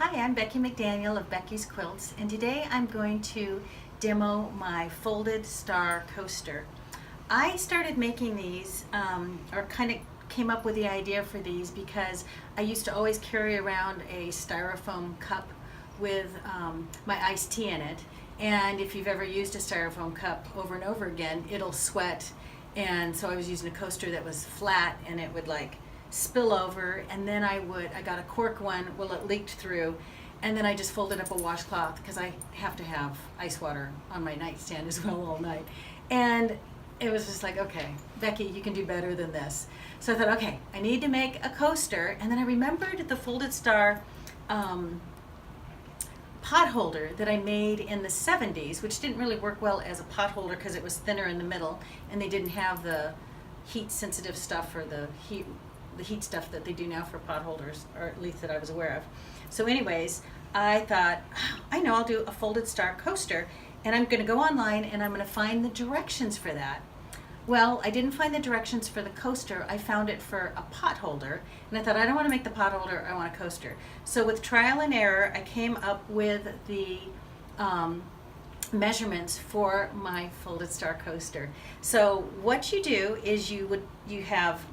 Hi, I'm Becky McDaniel of Becky's Quilts, and today I'm going to demo my folded star coaster. I started making these, or kind of came up with the idea for these because I used to always carry around a styrofoam cup with my iced tea in it. And if you've ever used a styrofoam cup over and over again, it'll sweat. And so I was using a coaster that was flat and it would like spill over, and then I got a cork one, well, it leaked through, and then I just folded up a washcloth because I have to have ice water on my nightstand as well all night. And it was just like, okay, Becky, you can do better than this. So I thought, okay, I need to make a coaster, and then I remembered the folded star pot holder that I made in the 70s, which didn't really work well as a pot holder because it was thinner in the middle, and they didn't have the heat sensitive stuff or the heat stuff that they do now for pot holders, or at least that I was aware of. So anyways, I thought, I know, I'll do a folded star coaster, and I'm going to go online and I'm going to find the directions for that. Well, I didn't find the directions for the coaster. I found it for a pot holder, and I thought, I don't want to make the pot holder, I want a coaster. So with trial and error, I came up with the measurements for my folded star coaster. So what you do is you have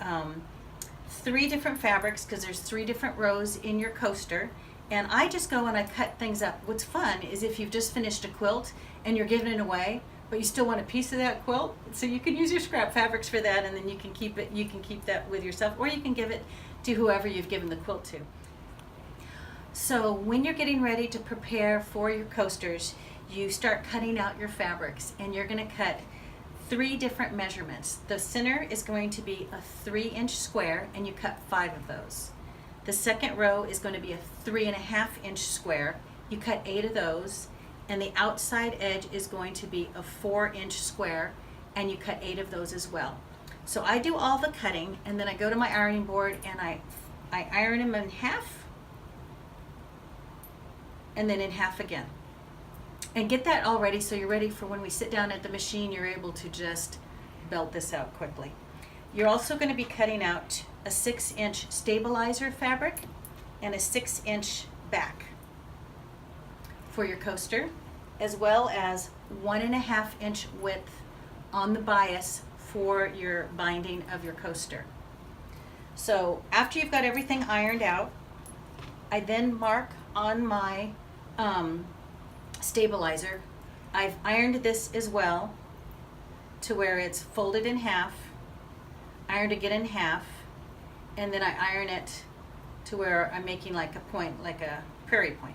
3 different fabrics, because there's 3 different rows in your coaster, and I just go and I cut things up. What's fun is if you've just finished a quilt and you're giving it away, but you still want a piece of that quilt, so you can use your scrap fabrics for that, and then you can keep it. You can keep that with yourself, or you can give it to whoever you've given the quilt to. So when you're getting ready to prepare for your coasters, you start cutting out your fabrics, and you're going to cut 3 different measurements. The center is going to be a 3-inch square, and you cut 5 of those. The second row is going to be a 3.5-inch square. You cut 8 of those, and the outside edge is going to be a 4-inch square, and you cut 8 of those as well. So I do all the cutting, and then I go to my ironing board and I iron them in half, and then in half again. And get that all ready so you're ready for when we sit down at the machine, you're able to just belt this out quickly. You're also going to be cutting out a 6-inch stabilizer fabric and a 6-inch back for your coaster, as well as 1.5-inch width on the bias for your binding of your coaster. So after you've got everything ironed out, I then mark on my stabilizer. I've ironed this as well to where it's folded in half, ironed again in half, and then I iron it to where I'm making like a point, like a prairie point.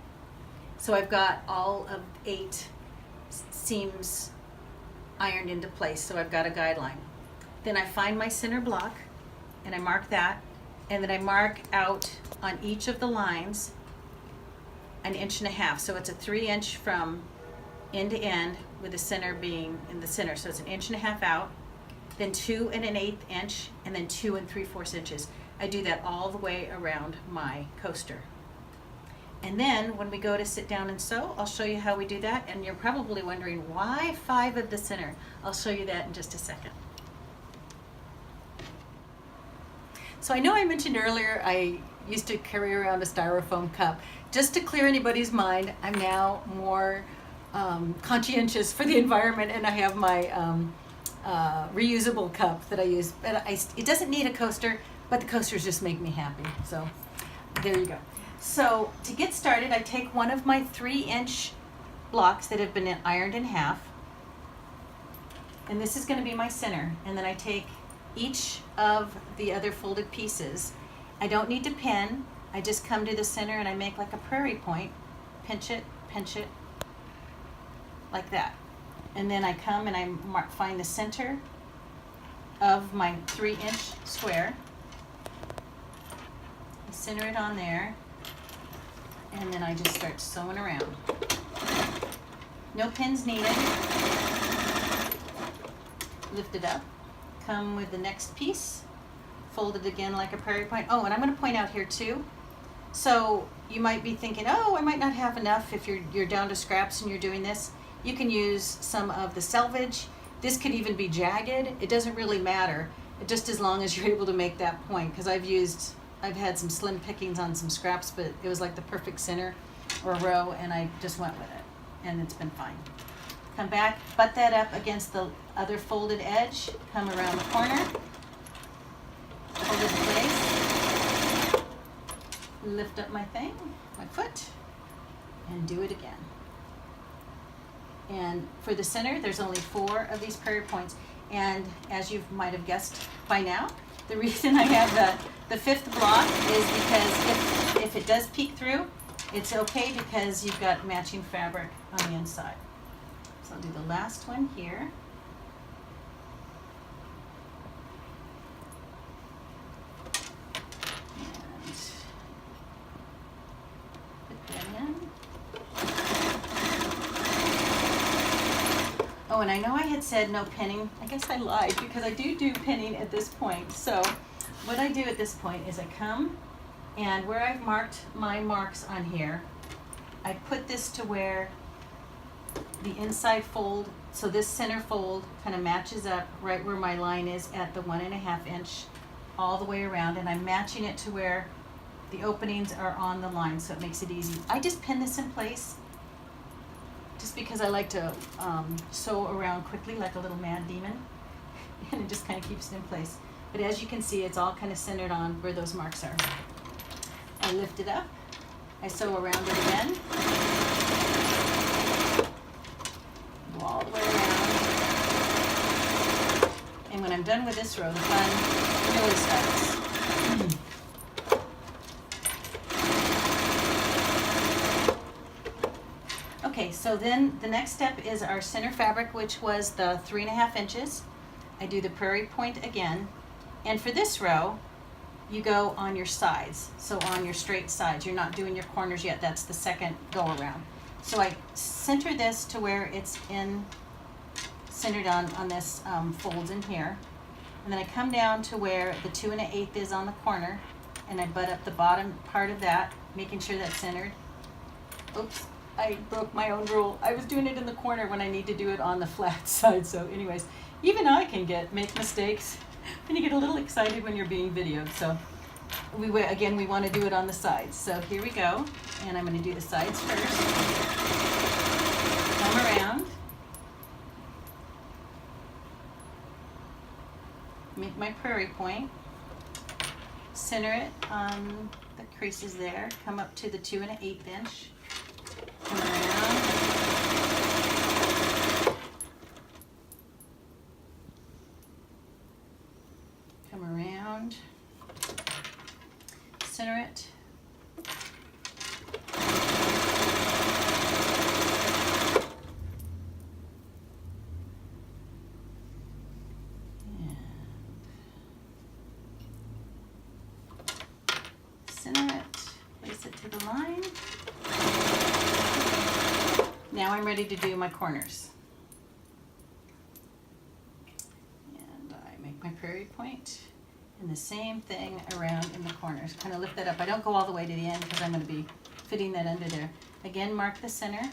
So I've got all of 8 seams ironed into place, so I've got a guideline. Then I find my center block and I mark that, and then I mark out on each of the lines 1.5 inches. So it's a 3-inch from end to end, with the center being in the center. So it's 1.5 inches out, then 2 1/8 inch, and then 2 3/4 inches. I do that all the way around my coaster. And then when we go to sit down and sew, I'll show you how we do that. And you're probably wondering, why 5 of the center? I'll show you that in just a second. So I know I mentioned earlier I used to carry around a styrofoam cup. Just to clear anybody's mind, I'm now more conscientious for the environment, and I have my reusable cup that I use. But it doesn't need a coaster, but the coasters just make me happy. So there you go. So to get started, I take one of my 3-inch blocks that have been ironed in half, and this is going to be my center. And then I take each of the other folded pieces. I don't need to pin. I just come to the center and I make like a prairie point, pinch it, like that. And then I come and I find the center of my 3-inch square, I center it on there, and then I just start sewing around. No pins needed. Lift it up, come with the next piece, fold it again like a prairie point. Oh, and I'm going to point out here too. So you might be thinking, oh, I might not have enough if you're down to scraps and you're doing this. You can use some of the selvage. This could even be jagged. It doesn't really matter, just as long as you're able to make that point, because I've used I've had some slim pickings on some scraps, but it was like the perfect center or row, and I just went with it, and it's been fine. Come back, butt that up against the other folded edge, come around the corner, hold it in place, lift up my thing, my foot, and do it again. And for the center, there's only 4 of these prairie points, and as you might have guessed by now, the reason I have the 5th block is because if it does peek through, it's okay because you've got matching fabric on the inside. So I'll do the last one here. And put that in. Oh, and I know I had said no pinning. I guess I lied because I do pinning at this point. So what I do at this point is I come, and where I've marked my marks on here, I put this to where the inside fold, so this center fold kind of matches up right where my line is at the 1.5 inch all the way around, and I'm matching it to where the openings are on the line, so it makes it easy. I just pin this in place just because I like to sew around quickly like a little mad demon, and it just kind of keeps it in place. But as you can see, it's all kind of centered on where those marks are. I lift it up, I sew around it again, go all the way around, and when I'm done with this row, the fun really starts. Okay, so then the next step is our center fabric, which was the 3.5 inches. I do the prairie point again, and for this row, you go on your sides, so on your straight sides. You're not doing your corners yet, that's the second go around. So I center this to where it's centered on this folds in here, and then I come down to where the 2 1/8 is on the corner, and I butt up the bottom part of that, making sure that's centered. Oops. I broke my own rule. I was doing it in the corner when I need to do it on the flat side. So anyways, even I can make mistakes, and you get a little excited when you're being videoed. So we want to do it on the sides. So here we go, and I'm going to do the sides first. Come around, make my prairie point, center it on the creases there, come up to the 2 1/8 inch. Come around, come around, center it, and center it, place it to the line. Now I'm ready to do my corners. And I make my prairie point, and the same thing around in the corners. Kind of lift that up. I don't go all the way to the end because I'm going to be fitting that under there. Again, mark the center.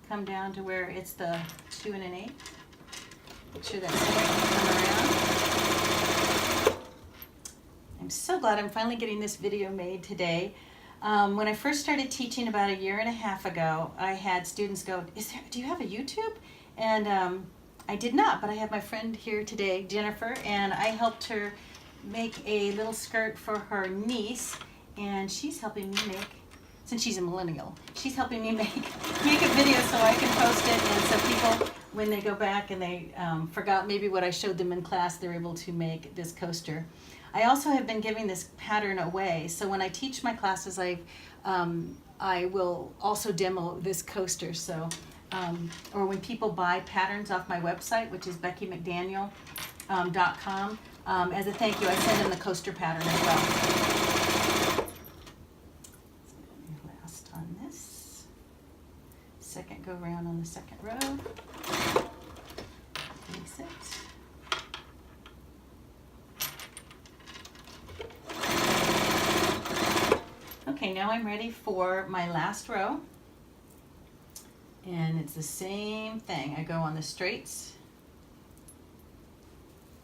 Come down to where it's the 2 1/8. Make sure that's center. Come around. I'm so glad I'm finally getting this video made today. When I first started teaching about 1.5 years ago, I had students go, do you have a YouTube? And I did not, but I have my friend here today, Jennifer, and I helped her make a little skirt for her niece, and she's helping me make, since she's a millennial, she's helping me make a video so I can post it, and so people, when they go back and they forgot maybe what I showed them in class, they're able to make this coaster. I also have been giving this pattern away, so when I teach my classes, I will also demo this coaster. So, or when people buy patterns off my website, which is beckymcdaniel.com, as a thank you, I send them the coaster pattern as well. So last on this, second go round on the second row, place it. Okay, now I'm ready for my last row, and it's the same thing. I go on the straights,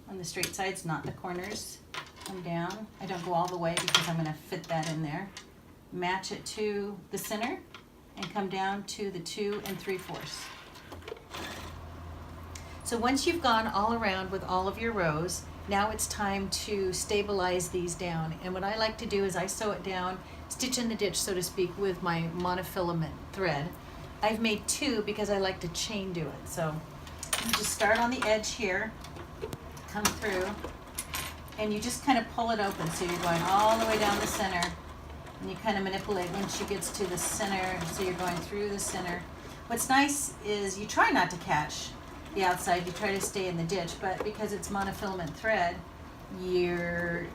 on the straight sides, not the corners. come down. I don't go all the way because I'm going to fit that in there. Match it to the center and come down to the 2 3/4. So once you've gone all around with all of your rows, now it's time to stabilize these down. And what I like to do is I sew it down, stitch in the ditch, so to speak, with my monofilament thread. I've made 2 because I like to chain do it. So you just start on the edge here, come through, and you just kind of pull it open. So you're going all the way down the center, and you kind of manipulate when she gets to the center, so you're going through the center. What's nice is you try not to catch the outside, you try to stay in the ditch, but because it's monofilament thread, you're,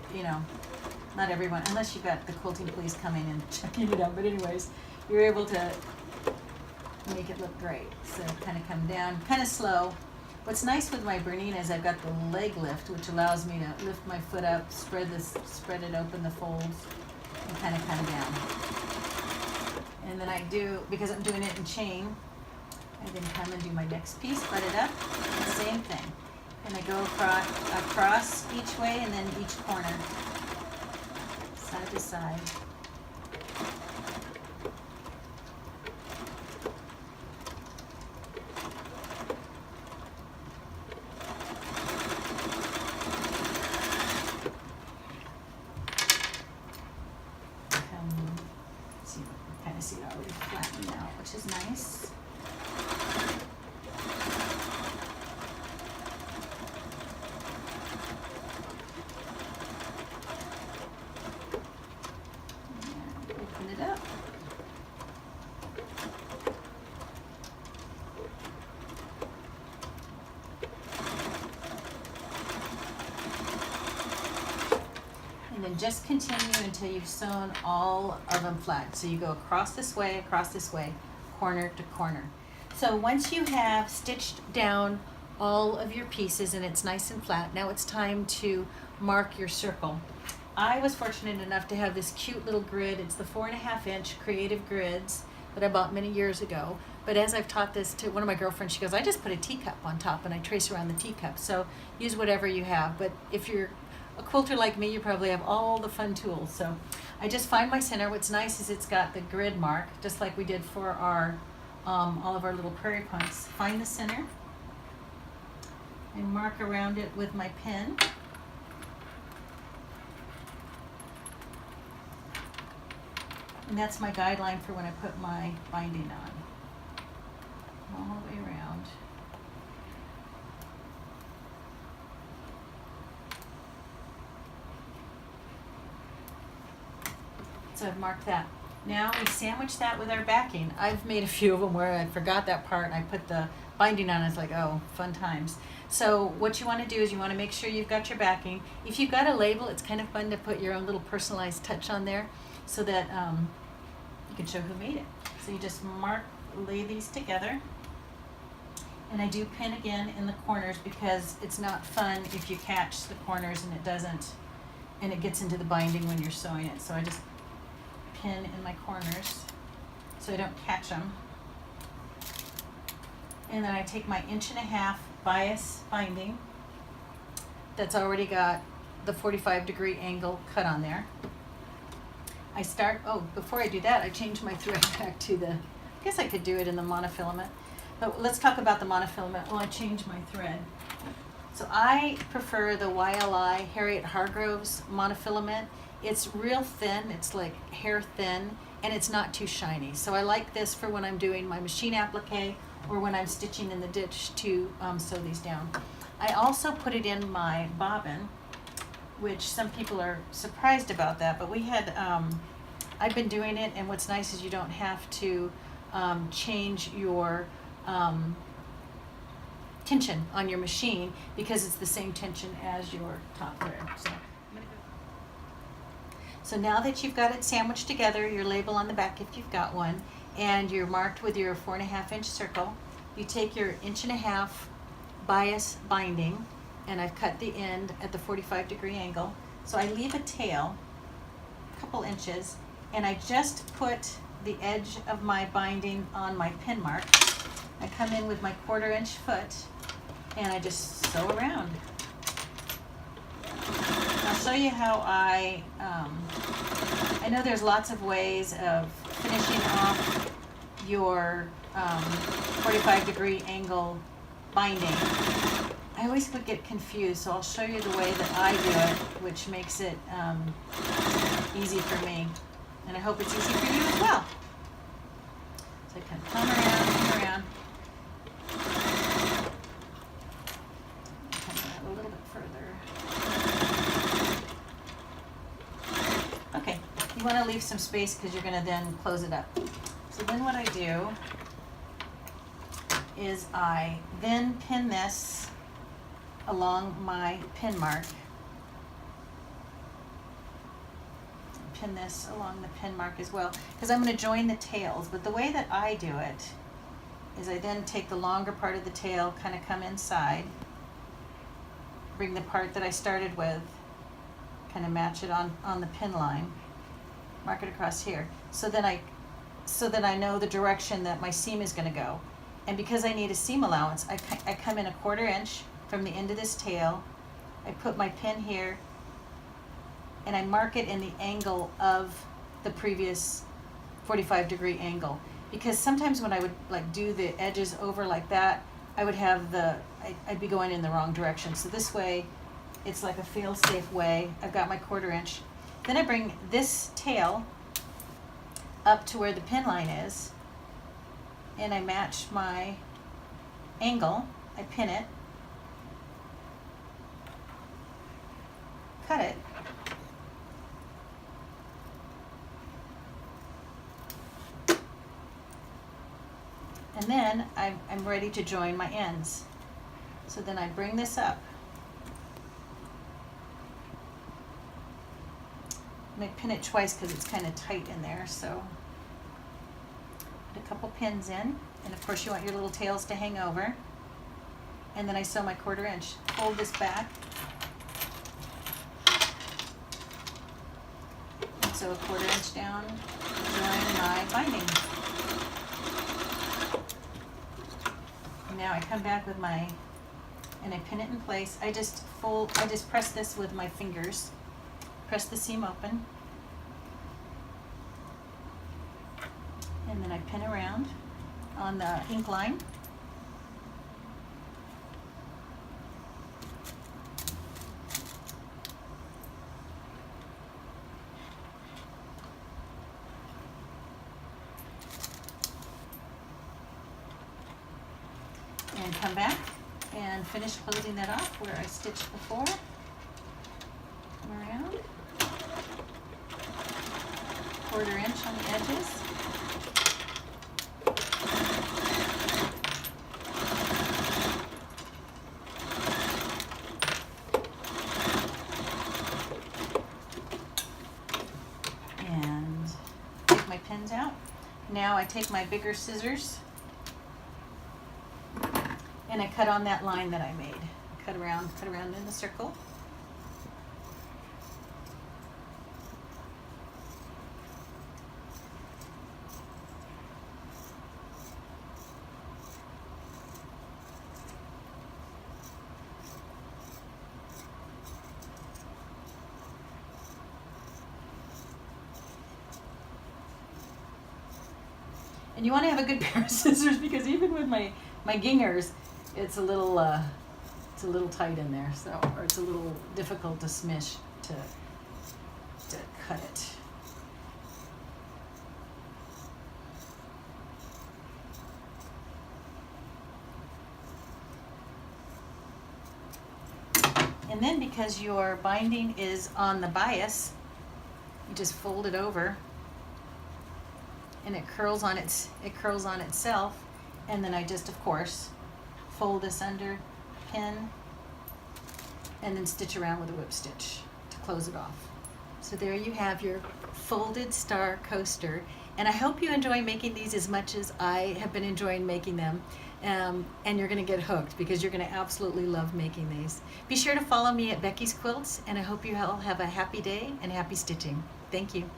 not everyone, unless you've got the quilting police coming and checking it out, but anyways, you're able to make it look great. So kind of come down, kind of slow. What's nice with my Bernina is I've got the leg lift, which allows me to lift my foot up, spread it open, the folds, and kind of come down. And then I do, because I'm doing it in chain, I then come and do my next piece, butt it up, the same thing. And I go across each way and then each corner, side to side. See it already flattened out, which is nice. And open it up. And then just continue until you've sewn all of them flat. So you go across this way, corner to corner. So once you have stitched down all of your pieces and it's nice and flat, now it's time to mark your circle. I was fortunate enough to have this cute little grid. It's the 4.5 inch Creative Grids that I bought many years ago. But as I've taught this to one of my girlfriends, she goes, I just put a teacup on top and I trace around the teacup. So use whatever you have. But if you're a quilter like me, you probably have all the fun tools. So I just find my center. What's nice is it's got the grid mark, just like we did for our all of our little prairie punks. Find the center and mark around it with my pen. And that's my guideline for when I put my binding on. All the way around. So I've marked that. Now we sandwich that with our backing. I've made a few of them where I forgot that part and I put the binding on. It's like, oh, fun times. So what you want to do is you want to make sure you've got your backing. If you've got a label, it's kind of fun to put your own little personalized touch on there so that you can show who made it. So you just lay these together. And I do pin again in the corners because it's not fun if you catch the corners and it doesn't, and it gets into the binding when you're sewing it. So I just pin in my corners so I don't catch them. And then I take my 1.5 inch bias binding that's already got the 45-degree angle cut on there. I start, before I do that, I change my thread back to I guess I could do it in the monofilament, but let's talk about the monofilament. I change my thread. So I prefer the YLI Harriet Hargrove's monofilament. It's real thin, it's like hair thin, and it's not too shiny. So I like this for when I'm doing my machine applique or when I'm stitching in the ditch to sew these down. I also put it in my bobbin, which some people are surprised about that, but we had, I've been doing it, and what's nice is you don't have to change your tension on your machine because it's the same tension as your top thread. So now that you've got it sandwiched together, your label on the back if you've got one, and you're marked with your 4.5 inch circle, you take your 1.5 inch bias binding, and I've cut the end at the 45-degree angle. So I leave a tail, a couple inches, and I just put the edge of my binding on my pin mark. I come in with my 1/4 inch foot, and I just sew around. Now show you how I know there's lots of ways of finishing off your 45-degree angle binding. I always would get confused, so I'll show you the way that I do it, which makes it easy for me. And I hope it's easy for you as well. So I can come around. Come around a little bit further. Okay, you want to leave some space because you're going to then close it up. So then what I do is I then pin this along my pin mark. Pin this along the pin mark as well, because I'm going to join the tails. But the way that I do it is I then take the longer part of the tail, kind of come inside, bring the part that I started with, kind of match it on the pin line, mark it across here. So then I know the direction that my seam is going to go. And because I need a seam allowance, I come in 1/4 inch from the end of this tail. I put my pin here, and I mark it in the angle of the previous 45-degree angle. Because sometimes when I would like do the edges over like that, I would have I'd be going in the wrong direction. So this way, it's like a fail-safe way. I've got my 1/4 inch. Then I bring this tail up to where the pin line is, and I match my angle. I pin it, cut it, and then I'm ready to join my ends. So then I bring this up, and I pin it twice because it's kind of tight in there. So put a couple pins in, and of course you want your little tails to hang over. And then I sew my 1/4 inch. Fold this back, and sew a 1/4 inch down, join my binding. Now I come back with and I pin it in place. I just press this with my fingers, press the seam open, and then I pin around on the ink line. And come back and finish closing that off where I stitched before. Come around. 1/4 inch on the edges. And take my pins out. Now I take my bigger scissors and I cut on that line that I made. Cut around in the circle. And you want to have a good pair of scissors, because even with my gingers, it's a little tight in there, so, or it's a little difficult to smish to cut it. And then because your binding is on the bias, you just fold it over, and it curls on itself, and then I just, of course, fold this under, pin, and then stitch around with a whip stitch to close it off. So there you have your folded star coaster, and I hope you enjoy making these as much as I have been enjoying making them. And you're going to get hooked, because you're going to absolutely love making these. Be sure to follow me at Becky's Quilts, and I hope you all have a happy day and happy stitching. Thank you.